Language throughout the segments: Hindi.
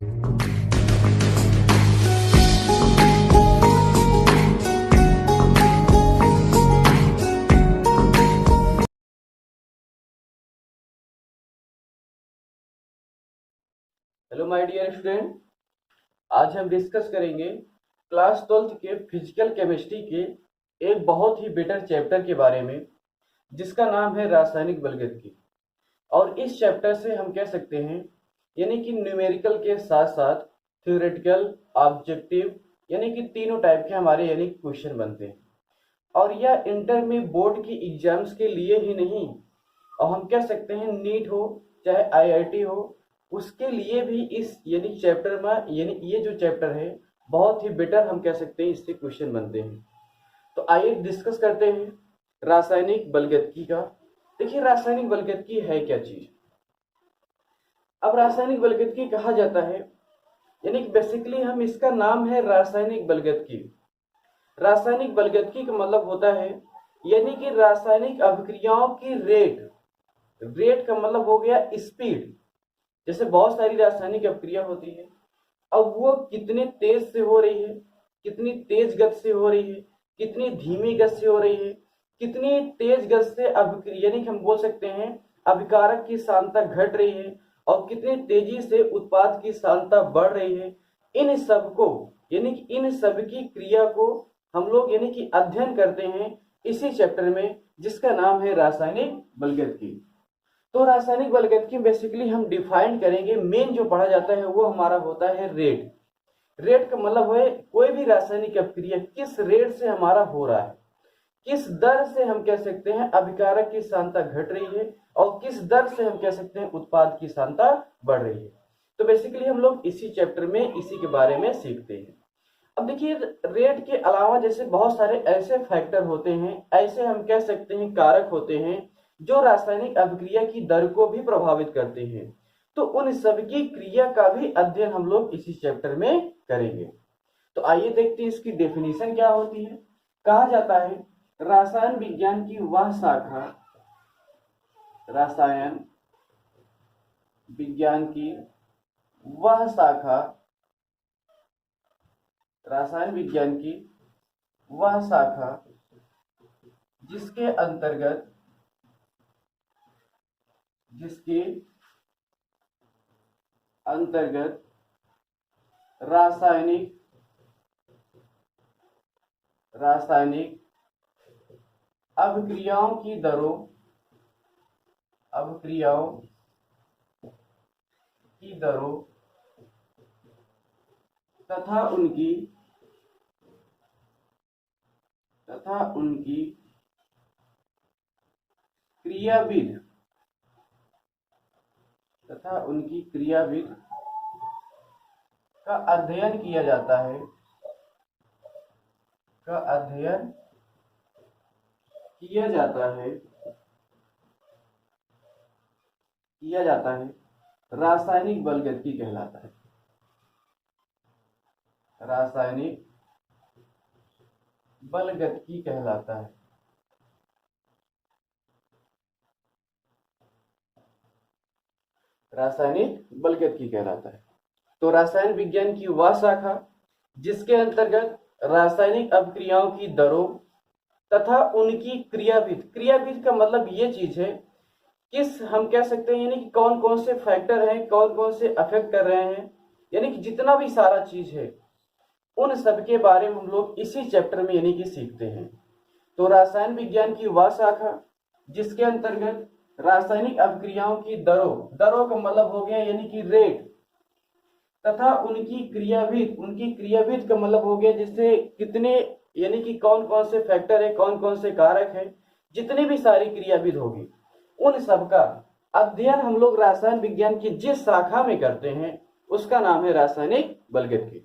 हेलो माय डियर स्टूडेंट, आज हम डिस्कस करेंगे क्लास 12th के फिजिकल केमिस्ट्री के एक बहुत ही बेटर चैप्टर के बारे में, जिसका नाम है रासायनिक बलगतिकी। और इस चैप्टर से हम कह सकते हैं यानी कि न्यूमेरिकल के साथ साथ थ्योरेटिकल, ऑब्जेक्टिव यानी कि तीनों टाइप के हमारे यानी क्वेश्चन बनते हैं। और यह इंटर में बोर्ड की एग्जाम्स के लिए ही नहीं, और हम कह सकते हैं नीट हो चाहे आईआईटी हो, उसके लिए भी इस यानी चैप्टर में यानी ये जो चैप्टर है बहुत ही बेटर हम कह सकते हैं इससे क्वेश्चन बनते हैं। तो आइए डिस्कस करते हैं रासायनिक बलगतिकी का। देखिए, रासायनिक बलगतिकी है क्या चीज। अब रासायनिक बलगतिकी कहा जाता है यानी बेसिकली हम इसका नाम है रासायनिक बलगतिकी। रासायनिक बलगतिकी का मतलब होता है यानी कि रासायनिक अभिक्रियाओं की रेट का मतलब हो गया स्पीड। जैसे बहुत सारी रासायनिक अभिक्रिया होती है, अब वो कितने तेज से हो रही है, कितनी तेज गति से हो रही है, कितनी धीमी गति से हो रही है, कितनी तेज गति से अभिक्रिया यानी कि हम बोल सकते हैं अभिकारक की सांद्रता घट रही है, और कितनी तेजी से उत्पाद की सांद्रता बढ़ रही है। इन सब को यानी कि इन सब की क्रिया को हम लोग यानी कि अध्ययन करते हैं इसी चैप्टर में, जिसका नाम है रासायनिक बलगतिकी। तो रासायनिक बलगतिकी बेसिकली हम डिफाइन करेंगे, मेन जो पढ़ा जाता है वो हमारा होता है रेट का मतलब है कोई भी रासायनिक अभिक्रिया किस रेट से हमारा हो रहा है, किस दर से हम कह सकते हैं अभिकारक की सांद्रता घट रही है, और किस दर से हम कह सकते हैं उत्पाद की सांद्रता बढ़ रही है। तो बेसिकली हम लोग इसी चैप्टर में इसी के बारे में सीखते हैं। अब देखिए, रेट के अलावा जैसे बहुत सारे ऐसे फैक्टर होते हैं, ऐसे हम कह सकते हैं कारक होते हैं जो रासायनिक अभिक्रिया की दर को भी प्रभावित करते हैं। तो उन सबकी क्रिया का भी अध्ययन हम लोग इसी चैप्टर में करेंगे। तो आइए देखते हैं इसकी डेफिनेशन क्या होती है। कहा जाता है रसायन विज्ञान की वह शाखा, रसायन विज्ञान की वह शाखा, रसायन विज्ञान की वह शाखा जिसके अंतर्गत रासायनिक अभिक्रियाओं की दरों तथा उनकी क्रियाविध का अध्ययन किया जाता है, रासायनिक बलगतिकी कहलाता है। रासायनिक बलगतिकी कहलाता है। रासायनिक बलगतिकी कहलाता है। तो रसायन विज्ञान की वह शाखा जिसके अंतर्गत रासायनिक अभिक्रियाओं की दरों तथा उनकी क्रियाविध का मतलब ये चीज है किस हम कह सकते हैं यानी कि कौन कौन से फैक्टर हैं, कौन कौन से अफेक्ट कर रहे हैं, यानी कि जितना भी सारा चीज है उन सब के बारे में हम लोग इसी चैप्टर में यानी कि सीखते हैं। तो रसायन विज्ञान की वह शाखा जिसके अंतर्गत रासायनिक अभिक्रियाओं की दरों का मतलब हो गया यानी कि रेट, तथा उनकी क्रियाविध का मतलब हो गया जिससे कितने यानी कि कौन कौन से फैक्टर है, कौन कौन से कारक है, जितनी भी सारी क्रियाविध होगी उन सब का अध्ययन हम लोग रसायन विज्ञान की जिस शाखा में करते हैं उसका नाम है रासायनिक बलगतिकी।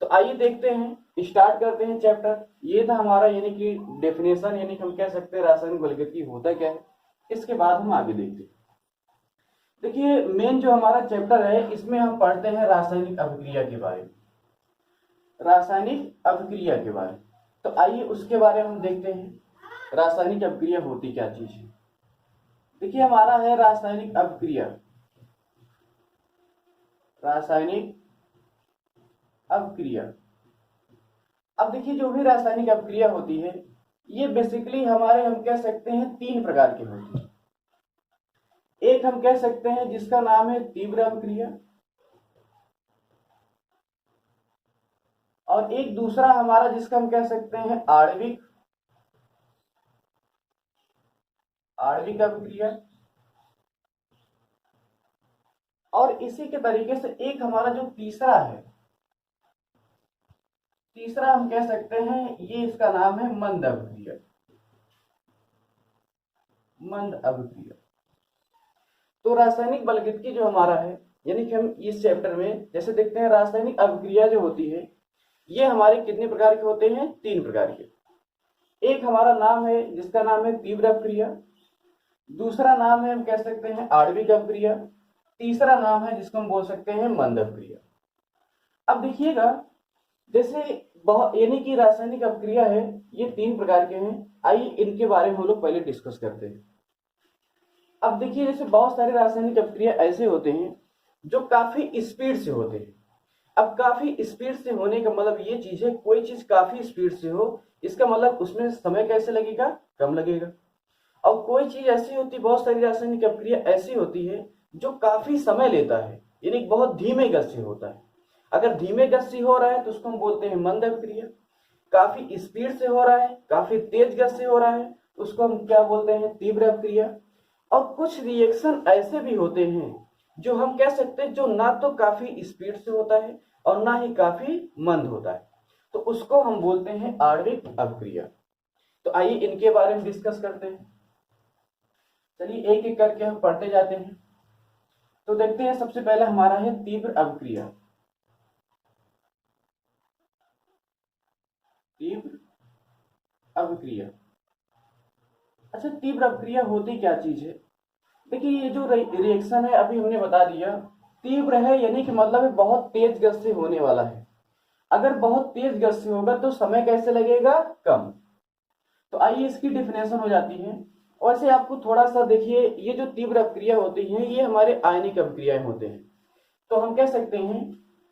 तो आइए देखते हैं, स्टार्ट करते हैं चैप्टर। ये था हमारा यानी कि डेफिनेशन, यानी कि हम कह सकते हैं रासायनिक बलगतिकी होता क्या है। इसके बाद हम आगे देखते हैं। देखिए, मेन जो हमारा चैप्टर है इसमें हम पढ़ते हैं रासायनिक अभिक्रिया के बारे में, तो आइए उसके बारे में हम देखते हैं रासायनिक अभिक्रिया होती क्या चीज है। देखिए, हमारा है रासायनिक अभिक्रिया। रासायनिक अपक्रिया। अब देखिए जो भी रासायनिक अपक्रिया होती है ये बेसिकली हमारे हम कह सकते हैं 3 प्रकार की होती है। एक हम कह सकते हैं जिसका नाम है तीव्र अपक्रिया, और एक दूसरा हमारा जिसका हम कह सकते हैं आणविक अपक्रिया, और इसी के तरीके से एक हमारा जो तीसरा है, तीसरा हम कह सकते हैं ये इसका नाम है मंद अपक्रिया। मंद अपक्रिया। तो रासायनिक बलगतिकी जो हमारा है, यानी कि हम इस चैप्टर में जैसे देखते हैं रासायनिक अपक्रिया जो होती है ये हमारे कितने प्रकार के होते हैं? 3 प्रकार के। एक हमारा नाम है जिसका नाम है तीव्र अपक्रिया, दूसरा नाम है हम कह सकते हैं आणविक अपक्रिया, तीसरा नाम है जिसको हम बोल सकते हैं मंद अपक्रिया। अब देखिएगा जैसे यानी कि रासायनिक अपक्रिया है ये 3 प्रकार के हैं। आइए इनके बारे में हम लोग पहले डिस्कस करते हैं। अब देखिए जैसे बहुत सारे रासायनिक अपक्रिया ऐसे होते हैं जो काफी स्पीड से होते हैं। अब काफी स्पीड से होने का मतलब ये चीज है, कोई चीज काफी स्पीड से हो इसका मतलब उसमें समय कैसे लगेगा? कम लगेगा। और कोई चीज ऐसी होती, बहुत सारी रासायनिक अपक्रिया ऐसी होती है जो काफी समय लेता है, यानी बहुत धीमे गति से होता है। अगर धीमे गति से हो रहा है तो उसको हम बोलते हैं मंद अपक्रिया। काफी स्पीड से हो रहा है, काफी तेज गति से हो रहा है, उसको हम क्या बोलते हैं? तीव्र अपक्रिया। और कुछ रिएक्शन ऐसे भी होते हैं जो हम कह सकते हैं जो ना तो काफी स्पीड से होता है और ना ही काफी मंद होता है, तो उसको हम बोलते हैं आणविक अपक्रिया। तो आइए इनके बारे में डिस्कस करते हैं। चलिए एक एक करके हम पढ़ते जाते हैं। तो देखते हैं सबसे पहले हमारा है तीव्र अपक्रिया। तीव्र अपक्रिया। अच्छा, तीव्र अपक्रिया होती क्या चीज है? देखिए ये जो रिएक्शन है अभी हमने बता दिया तीव्र है, यानी कि मतलब है बहुत तेज गति से होने वाला है। अगर बहुत तेज गति से होगा तो समय कैसे लगेगा? कम। तो आइए इसकी डेफिनेशन हो जाती है। वैसे आपको थोड़ा सा देखिए ये जो तीव्र अपक्रिया होती है ये हमारे आयनिक अपक्रियाएं होते हैं। तो हम कह सकते हैं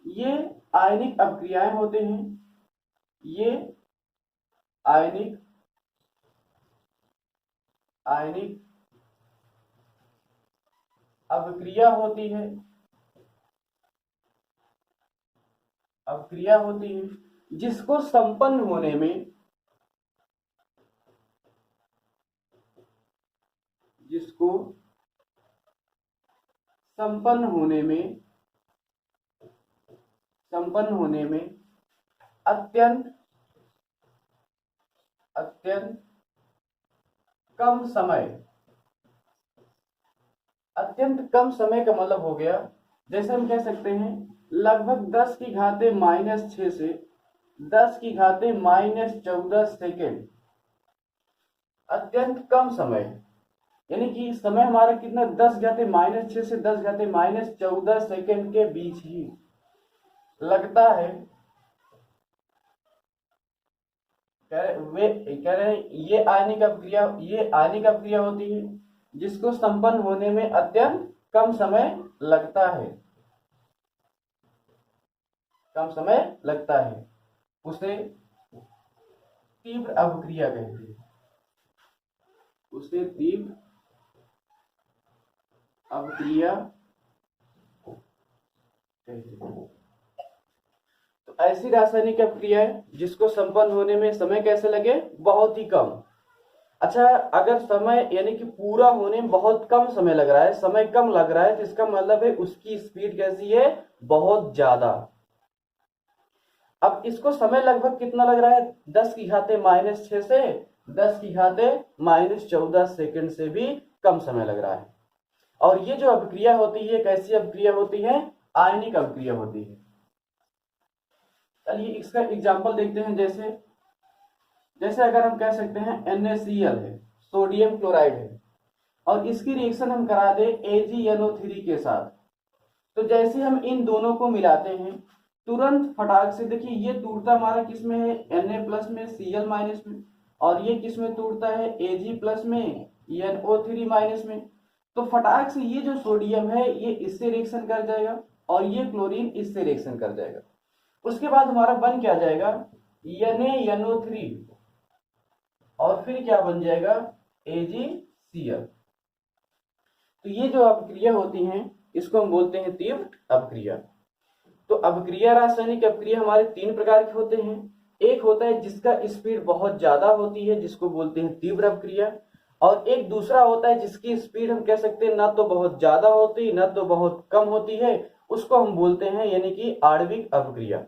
ये आयनिक अपक्रियाएं होते हैं, ये आयनिक अपक्रिया होती है, अपक्रिया होती है जिसको संपन्न होने में, जिसको संपन्न होने में अत्यंत कम समय, अत्यंत कम समय का मतलब हो गया जैसे हम कह सकते हैं लगभग 10 की घाते -6 से 10 की घाते -14 सेकेंड, अत्यंत कम समय, यानी कि समय हमारा कितना 10 घाते -6 से 10 घाते -14 सेकेंड के बीच ही लगता है। कह रहे हैं ये आयनिक अपक्रिया होती है जिसको संपन्न होने में अत्यंत कम समय लगता है, उसे तीव्र अपक्रिया कहते हैं, उसे तीव्र अपक्रिया कहते हैं। तो ऐसी रासायनिक अपक्रिया है जिसको संपन्न होने में समय कैसे लगे? बहुत ही कम। अच्छा, अगर समय यानी कि पूरा होने में बहुत कम समय लग रहा है, समय कम लग रहा है, तो इसका मतलब है उसकी स्पीड कैसी है? बहुत ज्यादा। अब इसको समय लगभग कितना लग रहा है? 10 की घाते -6 से 10 की घाते -14 सेकेंड से भी कम समय लग रहा है। और ये जो अपक्रिया होती है कैसी अपक्रिया होती है? आयनिक अपक्रिया होती है। चलिए इसका एग्जाम्पल देखते हैं। जैसे अगर हम कह सकते हैं NaCl है, सोडियम क्लोराइड है, और इसकी रिएक्शन हम करा दे AgNO3 के साथ, तो जैसे हम इन दोनों को मिलाते हैं तुरंत फटाक से देखिए ये टूटता हमारा किस में है? Na+ में, Cl- में, और ये किस में टूटता है? Ag+ में, NO3- में। तो फटाक से ये जो सोडियम है ये इससे रिएक्शन कर जाएगा और ये क्लोरीन इससे रिएक्शन कर जाएगा। उसके बाद हमारा बन क्या जाएगा, NaNO3 और फिर क्या बन जाएगा, AgCl। तो ये जो अपक्रिया होती हैं इसको हम बोलते हैं तीव्र अपक्रिया। तो अपक्रिया, रासायनिक अपक्रिया हमारे तीन प्रकार के होते हैं। एक होता है जिसका स्पीड बहुत ज्यादा होती है, जिसको बोलते हैं तीव्र अपक्रिया, और एक दूसरा होता है जिसकी स्पीड हम कह सकते हैं ना तो बहुत ज्यादा होती ना तो बहुत कम होती है, उसको हम बोलते हैं यानी कि आणविक अपक्रिया।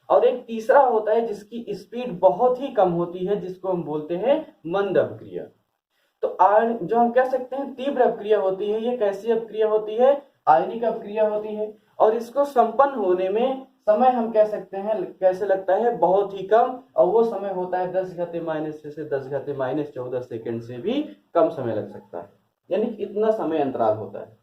और एक तीसरा होता है जिसकी स्पीड बहुत ही कम होती है, जिसको हम बोलते हैं मंद अपक्रिया। तो जो हम कह सकते हैं तीव्र अपक्रिया होती है, ये कैसी अपक्रिया होती है, आयनिक अपक्रिया होती है, और इसको संपन्न होने में समय हम कह सकते हैं कैसे लगता है, बहुत ही कम, और वो समय होता है 10⁻⁻6 से 10⁻14 सेकंड से भी कम समय लग सकता है, यानी इतना समय अंतराल होता है।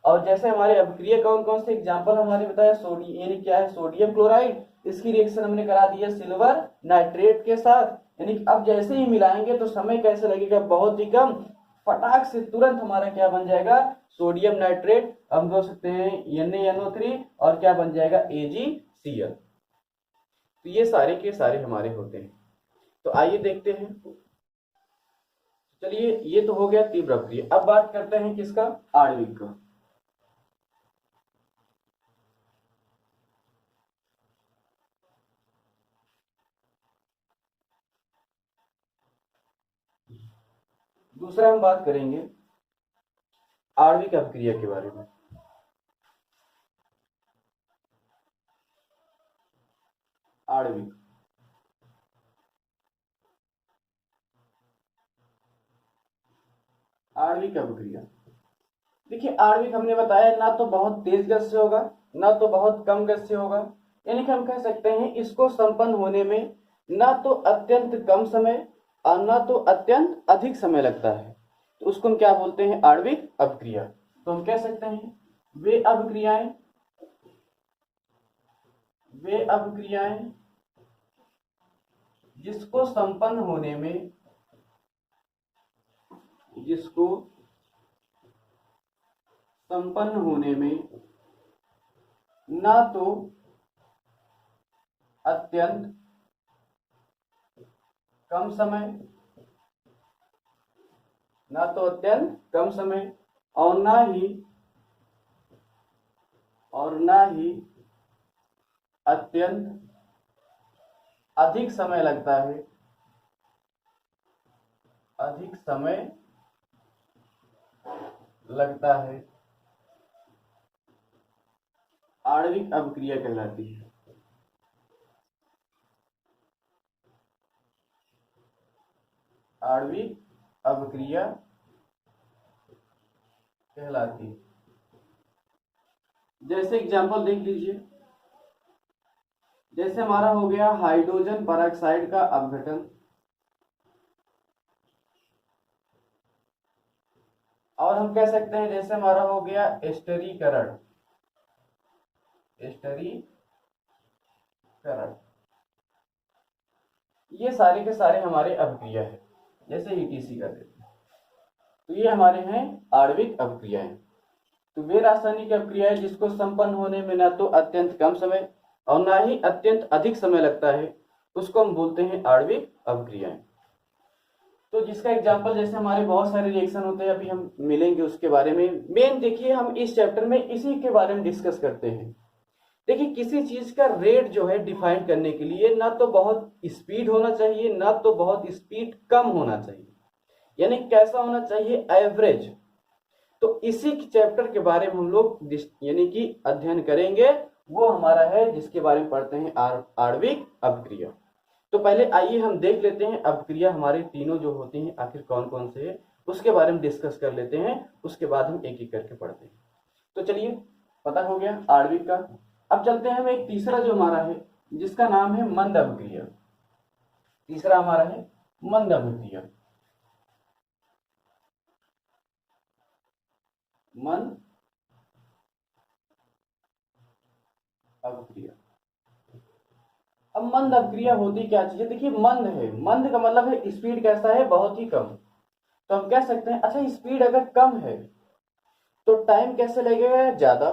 और जैसे हमारे अपक्रिया कौन कौन से एग्जाम्पल हमारे बताया, सोडियम यानी क्या है, सोडियम क्लोराइड, इसकी रिएक्शन हमने करा दी है सिल्वर नाइट्रेट के साथ, यानी अब जैसे ही मिलाएंगे तो समय कैसे लगेगा, बहुत ही कम, फटाक से तुरंत हमारा क्या बन जाएगा, सोडियम नाइट्रेट, हम बोल सकते हैं NaNO3, और क्या बन जाएगा, AgCl। तो ये सारे के सारे हमारे होते हैं। तो आइए देखते हैं। चलिए, ये तो हो गया तीव्र अपक्रिया। अब बात करते हैं किसका, आणविक का। दूसरा हम बात करेंगे आणविक अपक्रिया के बारे में। आणविक आणविक अपक्रिया, देखिए आणविक हमने बताया ना तो बहुत तेज गति से होगा ना तो बहुत कम गति से होगा, यानी कि हम कह सकते हैं इसको संपन्न होने में ना तो अत्यंत कम समय और ना तो अत्यंत अधिक समय लगता है, तो उसको हम क्या बोलते हैं, आणविक अपक्रिया। तो हम कह सकते हैं वे अपक्रियाएं जिसको संपन्न होने में ना तो अत्यंत कम समय और ना ही अत्यंत अधिक समय लगता है, आणविक अपक्रिया कहलाती है। आणविक अपक्रिया कहलाती है। जैसे एग्जांपल देख लीजिए, जैसे हमारा हो गया हाइड्रोजन परऑक्साइड का अपघटन, और हम कह सकते हैं जैसे हमारा हो गया स्टीरीकरण, ये सारे के सारे हमारे अपक्रिया है, जैसे ETC कर देते हैं। तो ये हमारे हैं आणविक अपक्रियाएं। तो वे रासायनिक अपक्रियाएं जिसको संपन्न होने में ना तो अत्यंत कम समय और ना ही अत्यंत अधिक समय लगता है, उसको हम बोलते हैं आणविक अपक्रियाएं। तो जिसका एग्जांपल जैसे हमारे बहुत सारे रिएक्शन होते हैं, अभी हम मिलेंगे उसके बारे में। मेन देखिए हम इस चैप्टर में इसी के बारे में डिस्कस करते हैं। देखिए किसी चीज का रेट जो है डिफाइन करने के लिए ना तो बहुत स्पीड होना चाहिए ना तो बहुत स्पीड कम होना चाहिए, यानी कैसा होना चाहिए, एवरेज। तो इसी चैप्टर के बारे में हम लोग यानी कि अध्ययन करेंगे, वो हमारा है जिसके बारे में पढ़ते हैं आणविक अपक्रिया। तो पहले आइए हम देख लेते हैं अपक्रिया हमारे तीनों जो होती हैं आखिर कौन कौन से है, उसके बारे में डिस्कस कर लेते हैं, उसके बाद हम एक एक करके पढ़ते हैं। तो चलिए, पता हो गया आणविक का। अब चलते हैं हम एक तीसरा जो हमारा है जिसका नाम है मंद अपक्रिया। तीसरा हमारा है मंद अपक्रिया। मंद अपक्रिया। अब मंद अपक्रिया होती क्या चीज है, देखिए मंद है, मंद का मतलब है स्पीड कैसा है, बहुत ही कम। तो हम कह सकते हैं अच्छा स्पीड अगर कम है तो टाइम कैसे लगेगा, ज्यादा।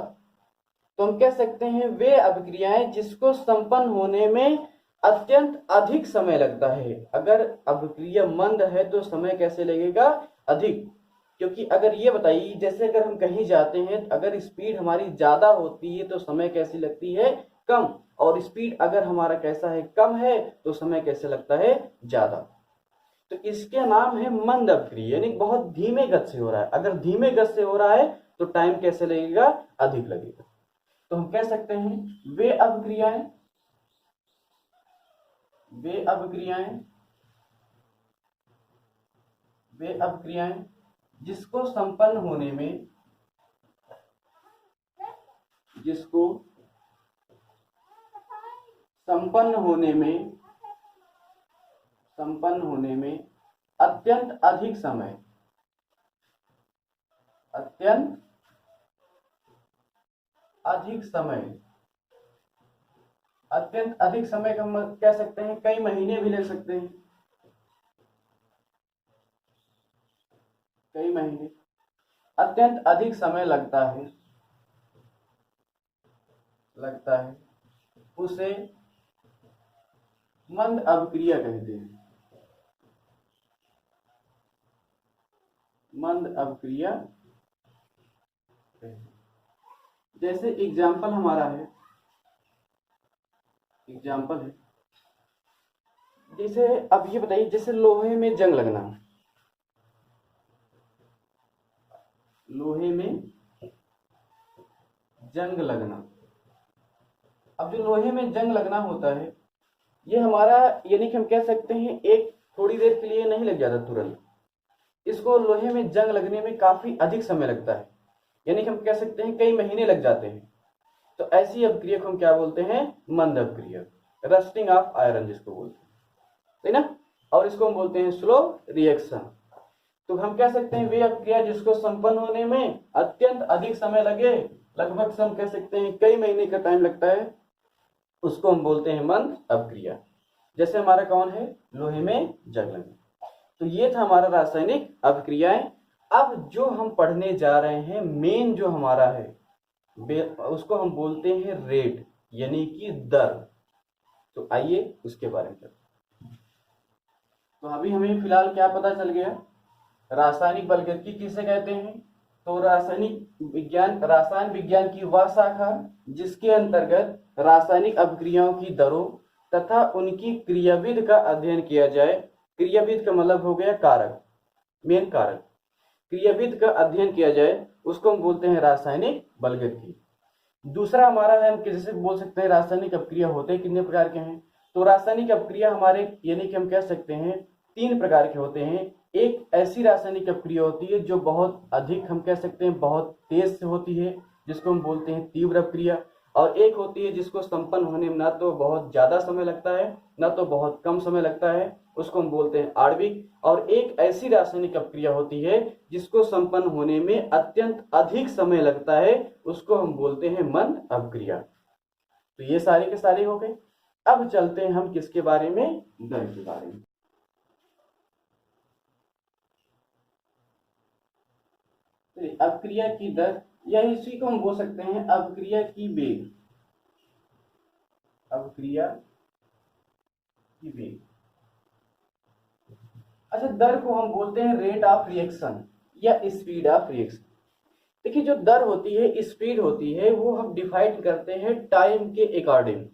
तो हम कह सकते हैं वे अभिक्रियाएं जिसको संपन्न होने में अत्यंत अधिक समय लगता है। अगर अभिक्रिया मंद है तो समय कैसे लगेगा? अधिक। क्योंकि अगर ये बताइए, जैसे अगर हम कहीं जाते हैं, अगर स्पीड हमारी ज्यादा होती है तो समय कैसी लगती है? कम। और स्पीड अगर हमारा कैसा है? कम है, तो समय कैसे लगता है? ज्यादा। तो इसके नाम है मंद अभिक्रिया, यानी बहुत धीमे गति से हो रहा है। अगर धीमे गति से हो रहा है तो टाइम कैसे लगेगा? अधिक लगेगा। तो हम कह सकते हैं वे अभिक्रियाएं जिसको संपन्न होने में अत्यंत अधिक समय का हम कह सकते हैं कई महीने भी ले सकते हैं। कई महीने अत्यंत अधिक समय लगता है उसे मंद अभिक्रिया कहते हैं। मंद अभिक्रिया। जैसे एग्जाम्पल है, जैसे अब ये बताइए, जैसे लोहे में जंग लगना। अब जो लोहे में जंग लगना होता है, ये हमारा यानी कि हम कह सकते हैं एक थोड़ी देर के लिए नहीं लग जाता तुरंत। इसको लोहे में जंग लगने में काफी अधिक समय लगता है, यानी कि हम कह सकते हैं कई महीने लग जाते हैं। तो ऐसी अभिक्रिया को हम क्या बोलते हैं? मंद अभिक्रिया। रस्टिंग ऑफ आयरन जिसको बोलते हैं, है ना। और इसको हम बोलते हैं स्लो रिएक्शन। तो हम कह सकते हैं वे अभिक्रिया जिसको संपन्न होने में अत्यंत अधिक समय लगे, लगभग हम कह सकते हैं कई महीने का टाइम लगता है, उसको हम बोलते हैं मंद अभिक्रिया। जैसे हमारा कौन है? लोहे में जंग लगना। तो ये था हमारा रासायनिक अभिक्रियाएं। अब जो हम पढ़ने जा रहे हैं मेन जो हमारा है, उसको हम बोलते हैं रेट, यानी कि दर। तो आइए उसके बारे में चलते हैं। तो अभी हमें फिलहाल क्या पता चल गया? रासायनिक बलगति किसे कहते हैं? तो रसायन विज्ञान की वह शाखा जिसके अंतर्गत रासायनिक अभिक्रियाओं की दरों तथा उनकी क्रियाविधि का अध्ययन किया जाए। क्रियाविधि का मतलब हो गया कारक, मेन कारक। क्रियाविधि का अध्ययन किया जाए, उसको हम बोलते हैं रासायनिक बलगति। दूसरा हमारा है, हम जैसे बोल सकते हैं रासायनिक अभिक्रिया होते कितने प्रकार के हैं? तो रासायनिक अभिक्रिया हमारे यानी कि हम कह सकते हैं 3 प्रकार के होते हैं। एक ऐसी रासायनिक अभिक्रिया होती है जो बहुत अधिक, हम कह सकते हैं बहुत तेज से होती है, जिसको हम बोलते हैं तीव्र अभिक्रिया। और एक होती है जिसको संपन्न होने में ना तो बहुत ज्यादा समय लगता है ना तो बहुत कम समय लगता है, उसको हम बोलते हैं आणविक। और एक ऐसी रासायनिक अभिक्रिया होती है जिसको संपन्न होने में अत्यंत अधिक समय लगता है, उसको हम बोलते हैं मंद अभिक्रिया। तो ये सारे के सारे हो गए। अब चलते हैं हम किसके बारे में? दर के बारे में। अभिक्रिया की दर या इसी को हम बोल सकते हैं अभिक्रिया की वेग। अच्छा, दर को हम बोलते हैं रेट ऑफ रिएक्शन या स्पीड ऑफ रिएक्शन। देखिए, जो दर होती है, स्पीड होती है, वो हम डिफाइन करते हैं टाइम के अकॉर्डिंग।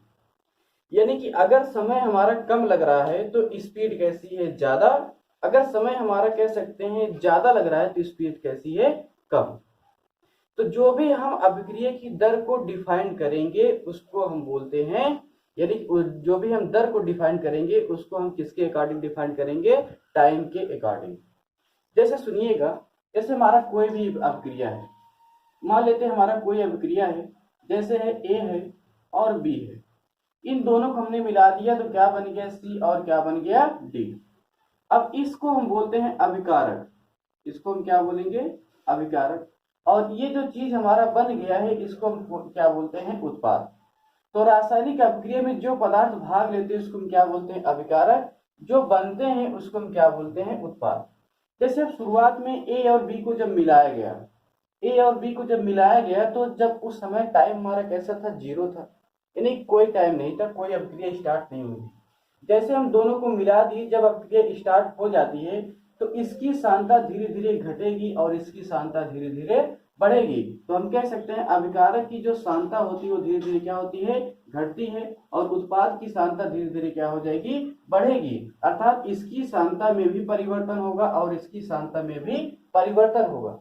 यानी कि अगर समय हमारा कम लग रहा है तो स्पीड कैसी है? ज्यादा। अगर समय हमारा कह सकते हैं ज्यादा लग रहा है तो स्पीड कैसी है? कम। तो जो भी हम अभिक्रिया की दर को डिफाइन करेंगे उसको हम बोलते हैं, यानी जो भी हम दर को डिफाइन करेंगे उसको हम किसके अकॉर्डिंग डिफाइन करेंगे? टाइम के अकॉर्डिंग। जैसे सुनिएगा, जैसे हमारा कोई भी अभिक्रिया है, मान लेते हैं हमारा कोई अभिक्रिया है, जैसे है ए है और बी है, इन दोनों को हमने मिला दिया तो क्या बन गया? सी और क्या बन गया? डी। अब इसको हम बोलते हैं अभिकारक। इसको हम क्या बोलेंगे? अभिकारक। और ये जो चीज हमारा बन गया है इसको हम क्या बोलते हैं? उत्पाद। तो रासायनिक अभिक्रिया में जो पदार्थ भाग लेते हैं उसको हम क्या बोलते हैं? अभिकारक। जो बनते हैं उसको हम क्या बोलते हैं? उत्पाद। जैसे शुरुआत में ए और बी को जब मिलाया गया ए और बी को जब मिलाया गया तो जब उस समय टाइम हमारा कैसा था, 0 था, यानी कोई टाइम नहीं था, कोई अभिक्रिया स्टार्ट नहीं हुई। जैसे हम दोनों को मिला दिए, जब अभिक्रिया स्टार्ट हो जाती है तो इसकी सांद्रता धीरे धीरे घटेगी और इसकी सांद्रता धीरे धीरे बढ़ेगी। तो हम कह सकते हैं अभिकारक की जो सांद्रता होती है वो धीरे धीरे क्या होती है, घटती है, और उत्पाद की सांद्रता धीरे धीरे क्या हो जाएगी, बढ़ेगी। अर्थात इसकी सांद्रता में भी परिवर्तन होगा और इसकी सांद्रता में भी परिवर्तन होगा।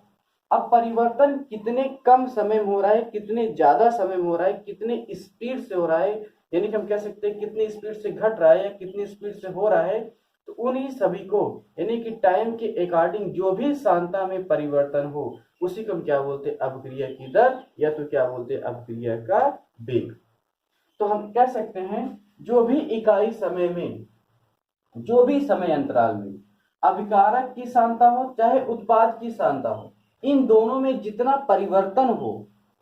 अब परिवर्तन कितने कम समय में हो रहा है, कितने ज्यादा समय में हो रहा है, कितने स्पीड से हो रहा है, यानी कि हम कह सकते हैं कितनी स्पीड से घट रहा है या कितनी स्पीड से हो रहा है, तो उन्हीं सभी को यानी कि टाइम के अकॉर्डिंग जो भी सांद्रता में परिवर्तन हो उसी को हम क्या बोलते हैं, अभिक्रिया की दर, या तो क्या बोलते हैं, अभिक्रिया का वेग। तो हम कह सकते हैं जो भी इकाई समय में, जो भी समय अंतराल में अभिकारक की सांद्रता हो चाहे उत्पाद की सांद्रता हो, इन दोनों में जितना परिवर्तन हो,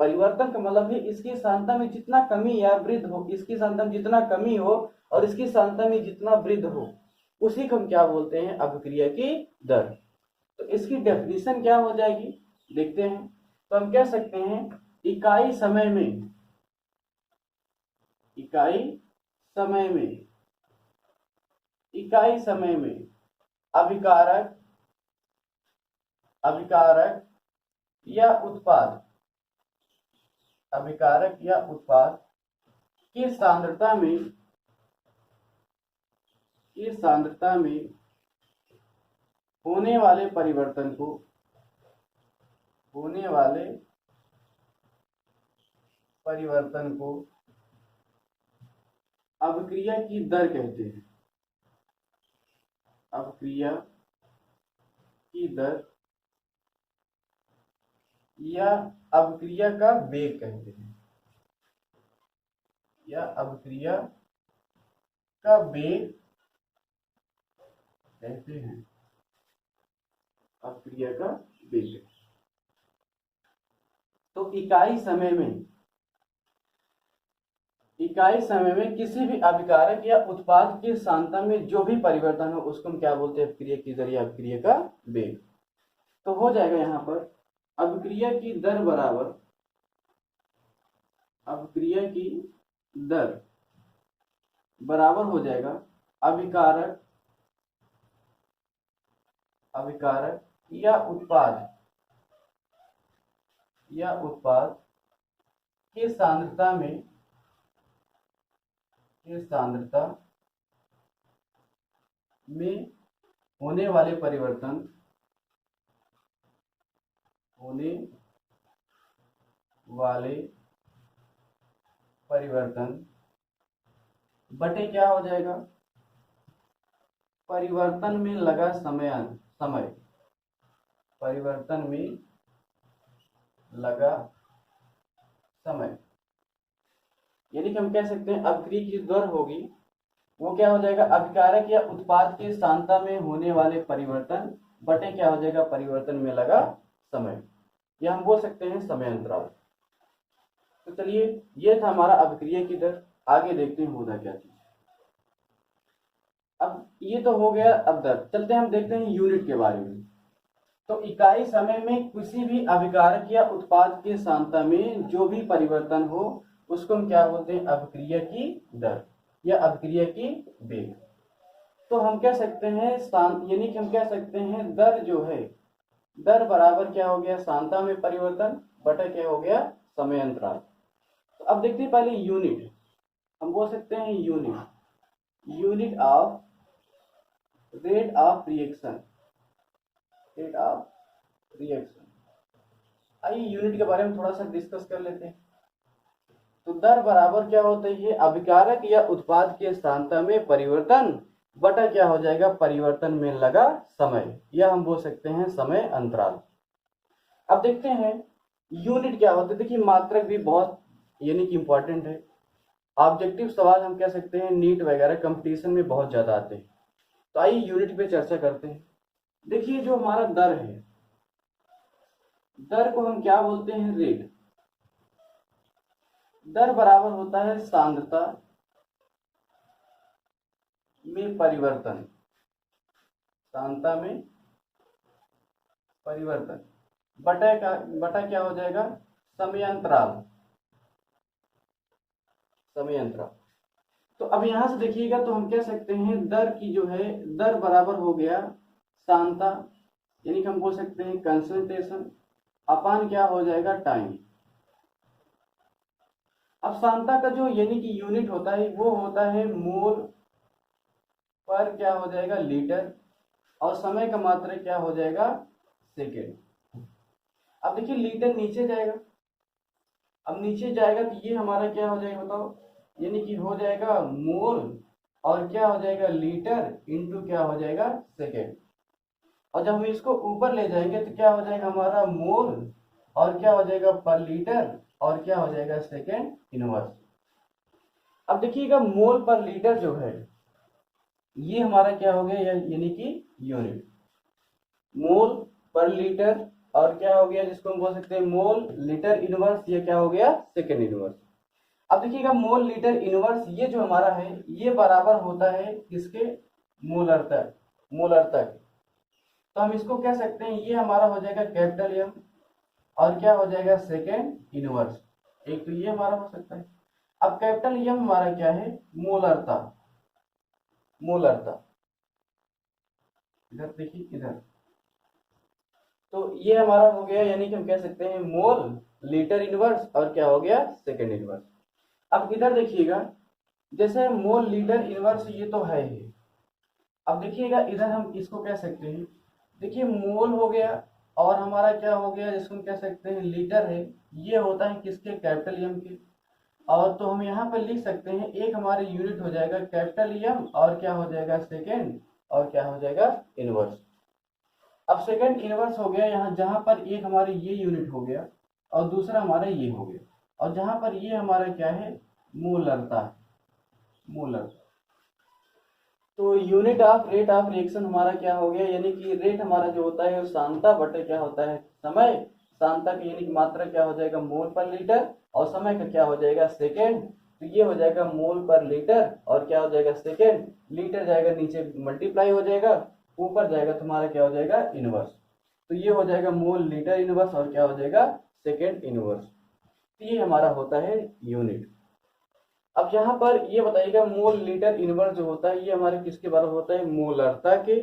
परिवर्तन का मतलब है इसकी सांद्रता में जितना कमी या वृद्धि हो, इसकी सांद्रता में जितना कमी हो और इसकी सांद्रता में जितना वृद्धि हो, उसी को हम क्या बोलते हैं, अभिक्रिया की दर। तो इसकी डेफिनेशन क्या हो जाएगी, देखते हैं। तो हम कह सकते हैं इकाई समय में, इकाई समय में, इकाई समय में अभिकारक, अभिकारक या उत्पाद, अभिकारक या उत्पाद की सांद्रता में, की सांद्रता में होने वाले परिवर्तन को, होने वाले परिवर्तन को अभिक्रिया की दर कहते हैं, अभिक्रिया की दर या अभिक्रिया का वेग कहते हैं, या अभिक्रिया का वेग कहते हैं, अभिक्रिया का वेग। तो इकाई समय में, इकाई समय में किसी भी अभिकारक या उत्पाद की सांद्रता में जो भी परिवर्तन हो उसको हम क्या बोलते हैं, अभिक्रिया की दर या अभिक्रिया का वेग। तो हो जाएगा यहाँ पर अभिक्रिया की दर बराबर, अभिक्रिया की दर बराबर हो जाएगा अभिकारक, अभिकारक या उत्पाद, या उत्पाद की सांद्रता में, की सांद्रता में होने वाले परिवर्तन, होने वाले परिवर्तन बटे क्या हो जाएगा, परिवर्तन में लगा समय, समय, परिवर्तन में लगा समय, यानी कि हम कह सकते हैं अभिक्रिया की दर होगी वो क्या हो जाएगा, अभिकारक या उत्पाद की सांद्रता में होने वाले परिवर्तन बटे क्या हो जाएगा, परिवर्तन में लगा समय, या हम बोल सकते हैं समय अंतराल। तो चलिए ये था हमारा अभिक्रिया की दर। आगे देखते हैं होता क्या चीज। अब ये तो हो गया अब दर, चलते हैं हम देखते हैं यूनिट के बारे में। तो इकाई समय में किसी भी अभिकारक या उत्पाद की सांद्रता में जो भी परिवर्तन हो उसको हम क्या बोलते हैं, अभिक्रिया की दर या अभिक्रिया की वेग। तो हम कह सकते हैं यानी कि हम कह सकते हैं दर जो है, दर बराबर क्या हो गया, सांद्रता में परिवर्तन बटा क्या हो गया, समय अंतराल। तो अब देखते हैं पहले यूनिट, हम बोल सकते हैं unit, unit of rate of reaction, rate of reaction. आइए यूनिट के बारे में थोड़ा सा डिस्कस कर लेते हैं। तो दर बराबर क्या होता है, अभिकारक या उत्पाद के सांद्रता में परिवर्तन बटा क्या हो जाएगा, परिवर्तन में लगा समय, या हम बोल सकते हैं समय अंतराल। अब देखते हैं यूनिट क्या होता है। देखिए मात्रक भी बहुत यानी कि इंपॉर्टेंट है। ऑब्जेक्टिव सवाल हम कह सकते हैं नीट वगैरह कंपटीशन में बहुत ज्यादा आते हैं। तो आइए यूनिट पे चर्चा करते हैं। देखिए जो हमारा दर है, दर को हम क्या बोलते हैं, रेट। दर बराबर होता है सांद्रता में परिवर्तन, सांद्रता में परिवर्तन। बटा क्या हो जाएगा, समयांतराल। समयांतराल। तो अब यहां से देखिएगा तो हम कह सकते हैं दर की जो है, दर बराबर हो गया सांता, यानी कि हम बोल सकते हैं कंसंट्रेशन अपान क्या हो जाएगा, टाइम। अब सांता का जो यानी कि यूनिट होता है वो होता है मोल पर क्या हो जाएगा, लीटर, और समय का मात्रा क्या हो जाएगा, सेकेंड। अब देखिए लीटर नीचे जाएगा, अब नीचे जाएगा तो ये हमारा क्या हो जाएगा बताओ, यानी कि हो जाएगा मोल और क्या हो जाएगा, लीटर इंटू क्या हो जाएगा, सेकेंड। और जब हम इसको ऊपर ले जाएंगे तो क्या हो जाएगा हमारा मोल और क्या हो जाएगा पर लीटर और क्या हो जाएगा सेकेंड इनवर्स। अब देखिएगा मोल पर लीटर जो है ये हमारा क्या हो गया, यानी कि यूनिट, मोल पर लीटर और क्या हो गया जिसको हम बोल सकते हैं मोल लीटर इनवर्स, ये क्या हो गया सेकेंड इनवर्स। अब देखिएगा मोल लीटर इनवर्स ये जो हमारा है ये बराबर होता है किसके, मोलरता, मोलरता के। तो हम इसको कह सकते हैं ये हमारा हो जाएगा कैपिटल एम और क्या हो जाएगा सेकेंड इनवर्स। एक तो ये हमारा हो सकता है। अब कैपिटल एम हमारा क्या है, मोलरता, मोलरता। इधर देखिए इधर, तो ये हमारा हो गया यानी कि हम कह सकते हैं मोल लीटर इनवर्स और क्या हो गया सेकेंड इनवर्स। अब इधर देखिएगा जैसे मोल लीटर इनवर्स ये तो है ही। अब देखिएगा इधर हम इसको कह सकते हैं, देखिए मोल हो गया और हमारा क्या हो गया जिसको हम कह सकते हैं लीटर है, ये होता है किसके, कैपिटल एम के। और तो हम यहाँ पर लिख सकते हैं एक हमारे यूनिट हो जाएगा कैपिटल एम और क्या हो जाएगा सेकेंड और क्या हो जाएगा इनवर्स। अब सेकेंड इनवर्स हो गया यहाँ, जहां पर एक हमारे ये यूनिट हो गया और दूसरा हमारा ये हो गया, और जहां पर ये हमारा क्या है, मोलरता, मोलर। तो unit of rate of reaction हमारा क्या हो गया, यानी कि रेट हमारा जो होता है सांता बटे क्या होता है समय, सांता की यानी कि मात्रा क्या हो जाएगा मोल पर लीटर और समय का क्या हो जाएगा सेकेंड। तो ये हो जाएगा मोल पर लीटर और क्या हो जाएगा सेकेंड, लीटर जाएगा नीचे मल्टीप्लाई हो जाएगा, ऊपर जाएगा तुम्हारा क्या हो जाएगा इनवर्स। तो ये हो जाएगा मोल लीटर इनवर्स और क्या हो जाएगा सेकेंड इनवर्स। तो ये हमारा होता है यूनिट। अब यहाँ पर ये बताइएगा मोल लीटर इनवर्स जो होता है ये हमारे किसके बराबर होता है, मोलरता के।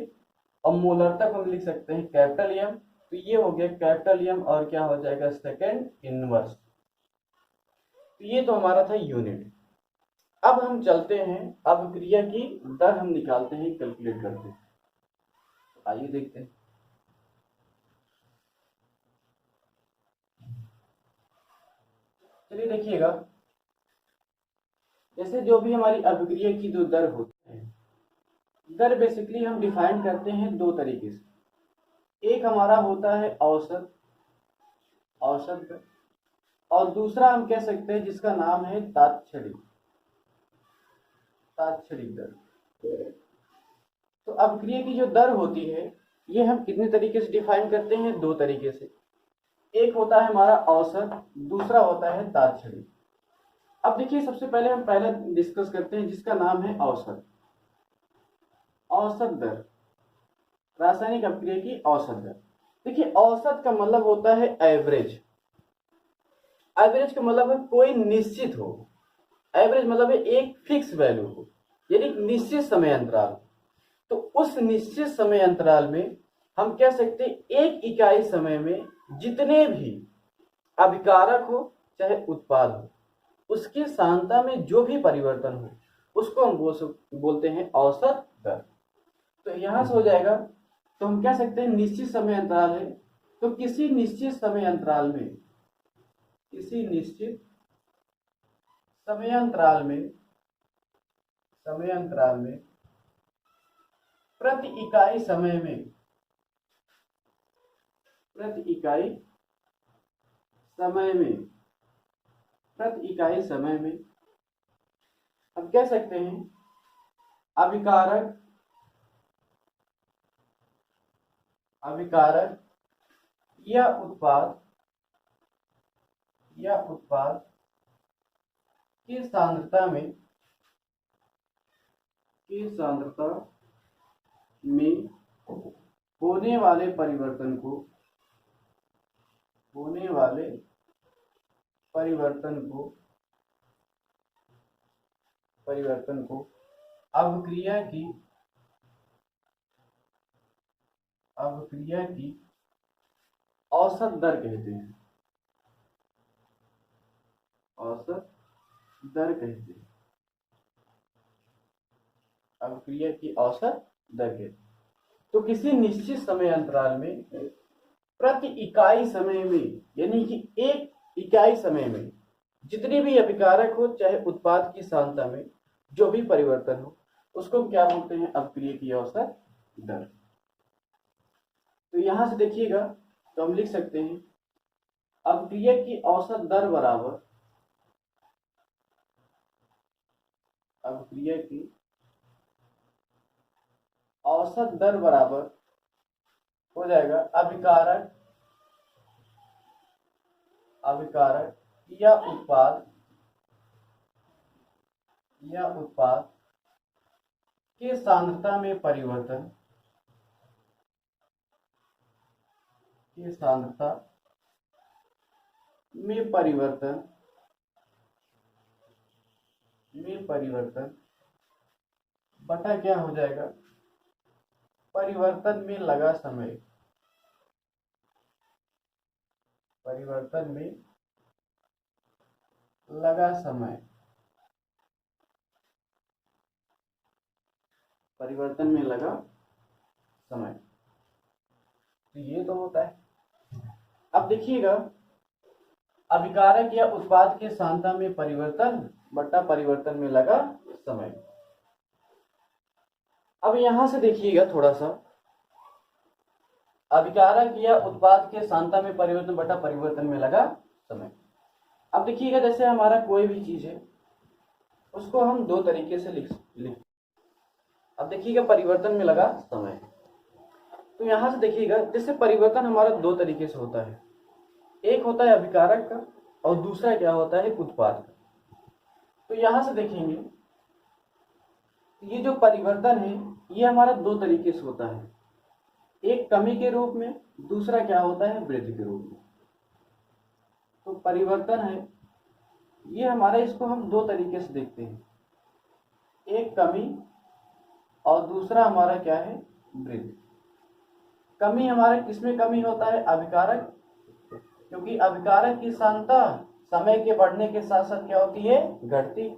और मोलरता को हम लिख सकते हैं कैपिटल एम, तो ये हो गया कैपिटल एम और क्या हो जाएगा सेकेंड इनवर्स। तो ये तो हमारा था यूनिट। अब हम चलते हैं अभिक्रिया की दर हम निकालते हैं, कैलकुलेट करते हैं। आइए देखते हैं। चलिए देखिएगा, जैसे जो भी हमारी अभिक्रिया की जो दर होती है, दर बेसिकली हम डिफाइन करते हैं दो तरीके से। एक हमारा होता है औसत, औसत दर, और दूसरा हम कह सकते हैं जिसका नाम है तात्क्षणिक, तात्क्षणिक दर। तो अभिक्रिया की जो दर होती है ये हम कितने तरीके से डिफाइन करते हैं, दो तरीके से। एक होता है हमारा औसत, दूसरा होता है तात्क्षणिक। अब देखिए सबसे पहले हम पहले डिस्कस करते हैं जिसका नाम है औसत, औसत दर, रासायनिक अभिक्रिया की औसत दर। देखिए औसत का मतलब होता है एवरेज, एवरेज का मतलब है कोई निश्चित हो, एवरेज मतलब है एक फिक्स वैल्यू हो, यानी निश्चित समय अंतराल। तो उस निश्चित समय अंतराल में हम कह सकते हैं एक इकाई समय में जितने भी अभिकारक हो चाहे उत्पाद हो उसकी सांद्रता में जो भी परिवर्तन हो उसको हम बोलते हैं औसत दर। तो यहां से हो जाएगा, तो हम कह सकते हैं निश्चित समय अंतराल है, तो किसी निश्चित समय अंतराल में, किसी निश्चित समय अंतराल में, समय अंतराल में प्रति इकाई समय में, प्रति इकाई समय में, प्रति इकाई समय में हम कह सकते हैं अभिकारक, अभिकारक या उत्पाद, या उत्पाद की सांद्रता में, की सांद्रता में होने वाले परिवर्तन को होने वाले परिवर्तन को अभिक्रिया की औसत दर कहते हैं। औसत दर कहते हैं। अभिक्रिया की औसत दर कहते हैं। तो किसी निश्चित समय अंतराल में प्रति इकाई समय में, यानी कि एक इकाई समय में जितनी भी अभिकारक हो, चाहे उत्पाद की सांद्रता में जो भी परिवर्तन हो, उसको क्या बोलते हैं? अभिक्रिया की औसत दर। तो यहां से देखिएगा, तो हम लिख सकते हैं अभिक्रिया की औसत दर बराबर अभिक्रिया की औसत दर बराबर हो जाएगा अभिकारक या उत्पाद के सांद्रता में परिवर्तन बटा क्या हो जाएगा? परिवर्तन में लगा समय। परिवर्तन में लगा समय तो ये तो होता है। अब देखिएगा, अभिकारक या उत्पाद के सांद्रता में परिवर्तन बटा परिवर्तन में लगा समय। अब यहां से देखिएगा थोड़ा सा, अभिकारक या उत्पाद के सांद्रता में परिवर्तन बटा परिवर्तन में लगा समय। अब देखिएगा, जैसे हमारा कोई भी चीज है उसको हम दो तरीके से लिख। अब देखिएगा, परिवर्तन में लगा समय, तो यहां से देखिएगा, जैसे परिवर्तन हमारा दो तरीके से होता है। एक होता है अभिकारक का और दूसरा क्या होता है? उत्पाद का। तो यहां से देखेंगे, ये जो परिवर्तन है ये हमारा दो तरीके से होता है। एक कमी के रूप में, दूसरा क्या होता है? वृद्धि के रूप में। तो परिवर्तन है ये हमारा, इसको हम दो तरीके से देखते हैं, एक कमी और दूसरा हमारा क्या है? वृद्धि। कमी हमारा किसमें कमी होता है? अभिकारक, क्योंकि अभिकारक की सांद्रता समय के बढ़ने के साथ साथ क्या होती है? घटती।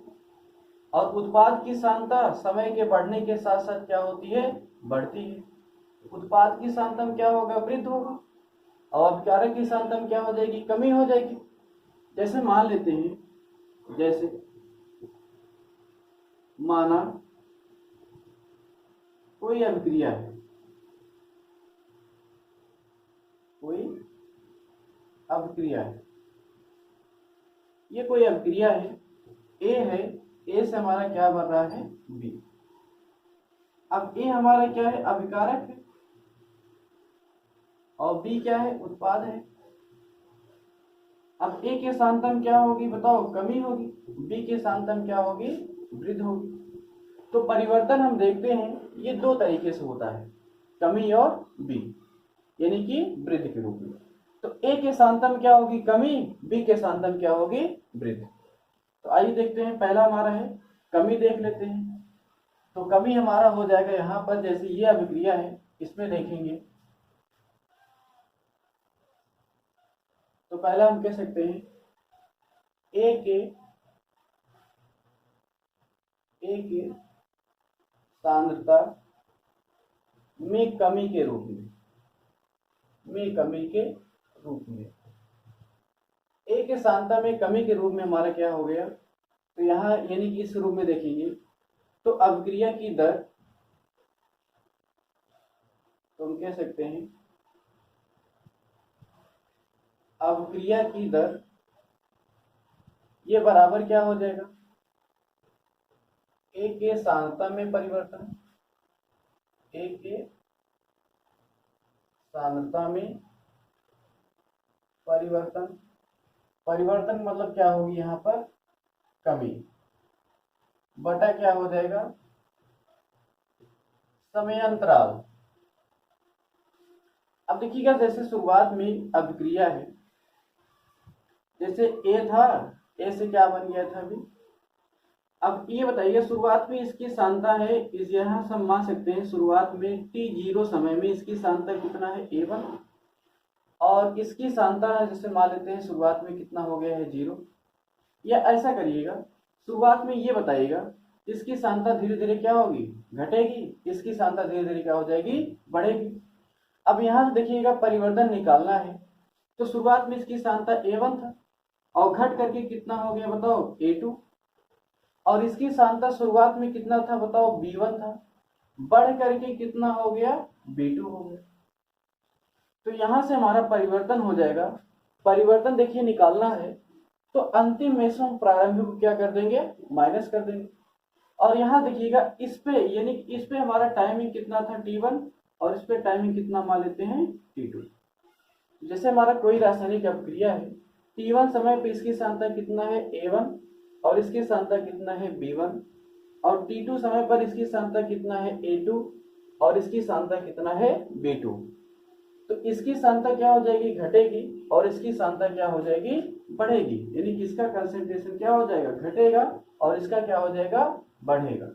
और उत्पाद की सांद्रता समय के बढ़ने के साथ साथ क्या होती है? बढ़ती है। उत्पाद की सांद्रता में क्या होगा? वृद्धि होगा। और अभिकारक की सांद्रता में क्या हो जाएगी? कमी हो जाएगी। जैसे मान लेते हैं, जैसे माना कोई अभिक्रिया है, ये कोई अभिक्रिया है, ए है, ए से हमारा क्या बन रहा है? बी। अब ए हमारा क्या है? अभिकारक है, और बी क्या है? उत्पाद है। अब ए के सांद्रता में क्या होगी? बताओ, कमी होगी। बी के सांद्रता में क्या होगी? वृद्धि होगी। तो परिवर्तन हम देखते हैं ये दो तरीके से होता है, कमी और बी, यानी कि वृद्धि के रूप में। तो ए के सांद्रता में क्या होगी? कमी। बी के सांद्रता में क्या होगी? वृद्धि। तो आइए देखते हैं, पहला हमारा है कमी, देख लेते हैं। तो कमी हमारा हो जाएगा यहां पर, जैसे ये अभिक्रिया है इसमें देखेंगे, तो पहला हम कह सकते हैं ए के सांद्रता में कमी के रूप में, ए के सांद्रता में कमी के रूप में हमारा क्या हो गया? तो यहाँ यानी कि इस रूप में देखेंगे तो अभिक्रिया की दर, तो हम कह सकते हैं अभिक्रिया की दर ये बराबर क्या हो जाएगा? ए के सांद्रता में परिवर्तन, ए के सांद्रता में परिवर्तन मतलब क्या होगी यहाँ पर? कमी, बटा क्या हो जाएगा? समयांतराल। अब देखिएगा, जैसे शुरुआत में अभिक्रिया है जैसे ए था, ए से क्या बन गया था अभी। अब ये बताइए शुरुआत में इसकी सांता है, इस यहाँ से हम मान सकते हैं शुरुआत में t0 समय में इसकी सांता कितना है a1, और इसकी सांता है जैसे मान लेते हैं शुरुआत में कितना हो गया है 0। या ऐसा करिएगा, शुरुआत में ये बताइएगा इसकी सांता धीरे धीरे क्या होगी, घटेगी, इसकी सांता धीरे धीरे क्या हो जाएगी, बढ़ेगी। अब यहाँ से देखिएगा परिवर्तन निकालना है, तो शुरुआत में इसकी सांता a1 था और घट करके कितना हो गया बताओ a2, और इसकी सांता शुरुआत में कितना था बताओ b1 था, बढ़ करके कितना हो गया b2 हो गया। तो यहां से हमारा परिवर्तन हो जाएगा, परिवर्तन देखिए निकालना है तो अंतिम में से हम प्रारंभिक को क्या कर देंगे, माइनस कर देंगे। और यहाँ देखिएगा इस पे यानी इस पे हमारा टाइमिंग कितना था t1 और इस पे टाइमिंग कितना मान लेते हैं t2। जैसे हमारा कोई रासायनिक अपक्रिया है, t1 समय पे इसकी सांता कितना है a1 और इसकी सांता कितना है b1, और t2 समय पर इसकी सांता कितना है a2 और इसकी सांता कितना है b2। तो इसकी सांता क्या हो जाएगी, घटेगी, और इसकी सांता क्या हो जाएगी, बढ़ेगी। यानी कि इसका कंसंट्रेशन क्या हो जाएगा, घटेगा, और इसका क्या हो जाएगा, बढ़ेगा।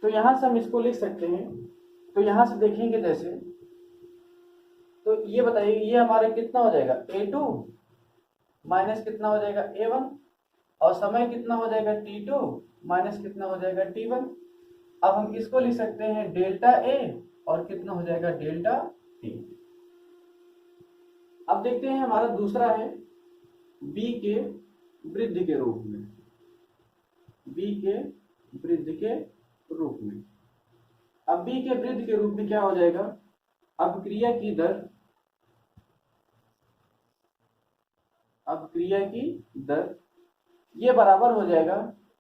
तो यहां से हम इसको लिख सकते हैं। तो यहां से देखेंगे जैसे, तो ये बताइए ये हमारा कितना हो जाएगा a2 माइनस कितना हो जाएगा a1, और समय कितना हो जाएगा t2 माइनस कितना हो जाएगा t1। अब हम इसको लिख सकते हैं डेल्टा a और कितना हो जाएगा डेल्टा t। अब देखते हैं हमारा दूसरा है b के वृद्धि के रूप में, b के वृद्धि के रूप में। अब b के वृद्धि के रूप में क्या हो जाएगा, अपक्रिया की दर, अपक्रिया की दर ये बराबर हो जाएगा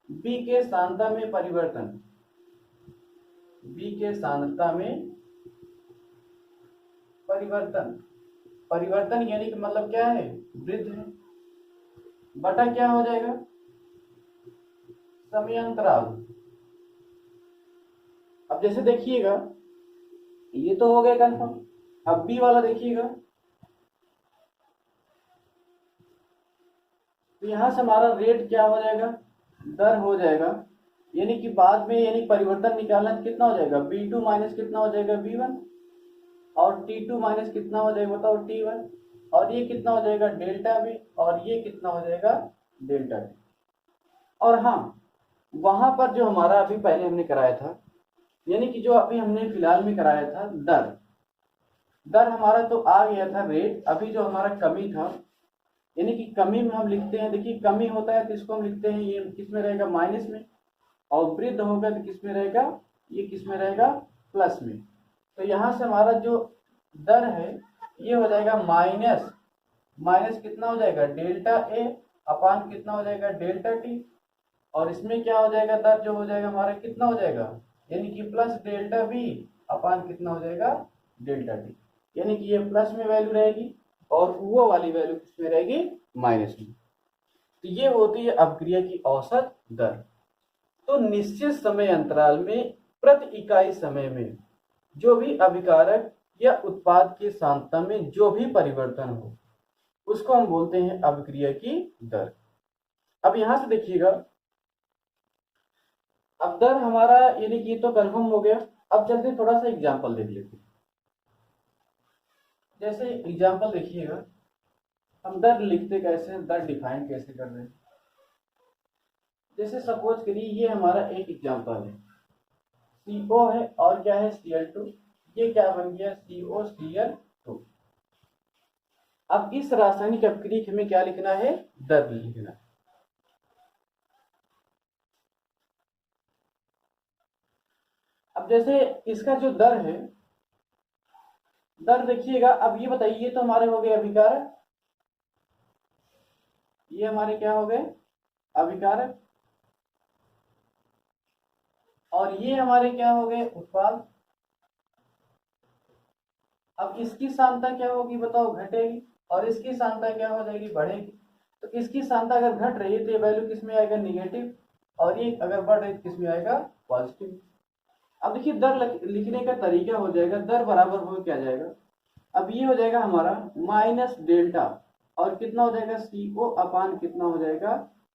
b के सांद्रता में परिवर्तन, b के सांद्रता में परिवर्तन, परिवर्तन यानी कि मतलब क्या है, वृद्धि है, बटा क्या हो जाएगा समय अंतराल। अब जैसे देखिएगा ये तो हो गया कंफर्म। अब बी वाला देखिएगा, तो यहां से हमारा रेट क्या हो जाएगा, दर हो जाएगा, यानी कि बाद में यानी परिवर्तन निकालना कितना हो जाएगा b2 माइनस कितना हो जाएगा b1, और t2 माइनस कितना हो जाएगा बताओ t1, और ये कितना हो जाएगा डेल्टा b, और ये कितना हो जाएगा डेल्टा t। और हाँ वहां पर जो हमारा अभी पहले हमने कराया था, यानी कि जो अभी हमने फिलहाल में कराया था दर, दर हमारा तो आ गया था रेट। अभी जो हमारा कमी था, यानी कि कमी में हम लिखते हैं, देखिए कमी होता है तो इसको हम लिखते हैं ये किस में रहेगा माइनस में, और वृद्ध होगा तो किस में रहेगा, ये किस में रहेगा प्लस में। तो यहाँ से हमारा जो दर है ये हो जाएगा माइनस, माइनस कितना हो जाएगा डेल्टा ए अपान कितना हो जाएगा डेल्टा टी, और इसमें क्या हो जाएगा दर जो हो जाएगा हमारा कितना हो जाएगा, यानी कि प्लस डेल्टा बी अपान कितना हो जाएगा डेल्टा टी, यानी कि ये प्लस में वैल्यू रहेगी और वो वाली वैल्यू किसमें रहेगी माइनस में। तो ये होती है अपक्रिया की औसत दर। तो निश्चित समय अंतराल में प्रति इकाई समय में जो भी अभिकारक या उत्पाद की सांद्रता में जो भी परिवर्तन हो उसको हम बोलते हैं अपक्रिया की दर। अब यहां से देखिएगा, अब दर हमारा यानी कि तो कंफर्म हो गया। अब चलते थोड़ा सा एग्जांपल देख लेते हैं। जैसे एग्जांपल देखिएगा, हम दर लिखते कैसे हैं, दर डिफाइन कैसे कर रहे हैं। जैसे सपोज करिए ये हमारा एक एग्जांपल है, CO है और क्या है Cl2, ये क्या बन गया COCl2। अब इस रासायनिक अपक्रिया हमें क्या लिखना है, दर लिखना है। अब जैसे इसका जो दर है, दर देखिएगा, अब ये बताइए ये तो हमारे हो गए अभिकारक, ये हमारे क्या हो गए अभिकारक, और ये हमारे क्या हो गए उत्पाद। अब इसकी सांद्रता क्या होगी बताओ, घटेगी, और इसकी सांद्रता क्या हो जाएगी, बढ़ेगी। तो इसकी सांद्रता अगर घट रही है तो ये वैल्यू किस में आएगा निगेटिव, और ये अगर बढ़ रही है तो किस में आएगा पॉजिटिव। अब देखिए दर लिखने का तरीका हो जाएगा, दर बराबर हो क्या जाएगा, अब ये हो जाएगा हमारा माइनस डेल्टा और कितना हो जाएगा CO अपान कितना हो जाएगा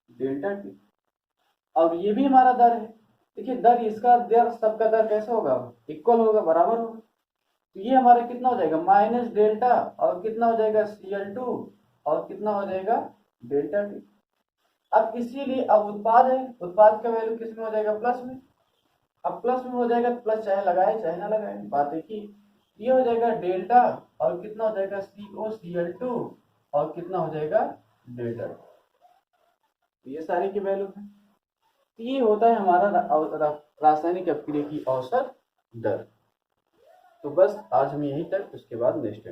डेल्टा टी। अब ये भी हमारा दर है। देखिए दर, इसका दर सबका दर कैसे होगा, इक्वल होगा, बराबर होगा। तो ये हमारा कितना हो जाएगा माइनस डेल्टा और कितना हो जाएगा Cl2 और कितना हो जाएगा डेल्टा टी। अब इसीलिए अब उत्पाद है, उत्पाद का वैल्यू किस में हो जाएगा प्लस में। अब प्लस में हो जाएगा तो प्लस चाहे लगाए चाहे ना लगाए, बात है कि ये हो जाएगा डेल्टा और कितना हो जाएगा COCl2 और कितना हो जाएगा डेल्टा। तो ये सारे की वैल्यू है। ये होता है हमारा रासायनिक अपक्रिया की औसत दर। तो बस आज हम यहीं तक, उसके बाद नेक्स्ट